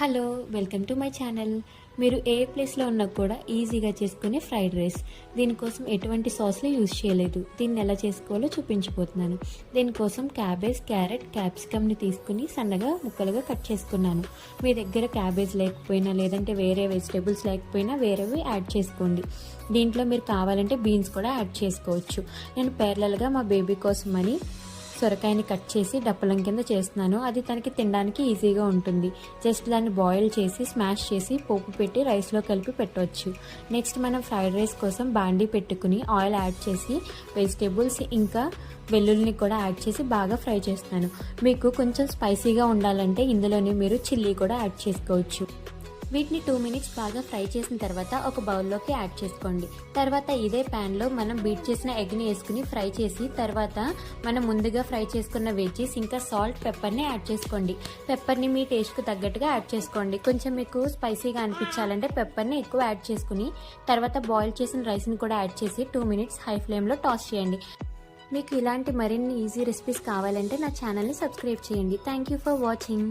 Hello, welcome to my channel. మీరు ఏ ప్లేస్లో ఉన్నా కూడా ఈజీగా చేసుకునే ఫ్రైడ్ రైస్. దీనికోసం ఎటువంటి సాస్లు యూజ్ చేయలేదు. దీన్ని ఎలా చేసుకోవాలో చూపించబోతున్నాను. దీనికోసం క్యాబేజ్, క్యారెట్, క్యాప్సికమ్ని తీసుకుని సన్నగా ముక్కలుగా కట్ చేసుకున్నాను. మీ దగ్గర క్యాబేజ్ లేకపోయినా లేదంటే వేరే వెజిటేబుల్స్ లేకపోయినా వేరేవి యాడ్ చేసుకోండి. దీంట్లో మీరు కావాలంటే బీన్స్ కూడా యాడ్ చేసుకోవచ్చు. నేను పేర్లలుగా మా బేబీ కోసమని సొరకాయని కట్ చేసి డప్పలం కింద చేస్తున్నాను. అది తనకి తినడానికి ఈజీగా ఉంటుంది. జస్ట్ దాన్ని బాయిల్ చేసి స్మాష్ చేసి పోపు పెట్టి రైస్లో కలిపి పెట్టవచ్చు. నెక్స్ట్ మనం ఫ్రైడ్ రైస్ కోసం బాండీ పెట్టుకుని ఆయిల్ యాడ్ చేసి వెజిటేబుల్స్ ఇంకా వెల్లుల్లిని కూడా యాడ్ చేసి బాగా ఫ్రై చేస్తున్నాను. మీకు కొంచెం స్పైసీగా ఉండాలంటే ఇందులోనే మీరు చిల్లీ కూడా యాడ్ చేసుకోవచ్చు. వీటిని 2 మినిట్స్ బాగా ఫ్రై చేసిన తర్వాత ఒక బౌల్లోకి యాడ్ చేసుకోండి. తర్వాత ఇదే ప్యాన్లో మనం బీట్ చేసిన ఎగ్ని వేసుకుని ఫ్రై చేసి తర్వాత మనం ముందుగా ఫ్రై చేసుకున్న వెజ్జీస్ ఇంకా సాల్ట్, పెప్పర్ని యాడ్ చేసుకోండి. పెప్పర్ని మీ టేస్ట్కి తగ్గట్టుగా యాడ్ చేసుకోండి. కొంచెం మీకు స్పైసీగా అనిపించాలంటే పెప్పర్ని ఎక్కువ యాడ్ చేసుకుని తర్వాత బాయిల్ చేసిన రైస్ని కూడా యాడ్ చేసి 2 మినిట్స్ హై ఫ్లేమ్లో టాస్ చేయండి. మీకు ఇలాంటి మరిన్ని ఈజీ రెసిపీస్ కావాలంటే నా ఛానల్ని సబ్స్క్రైబ్ చేయండి. Thank you for watching.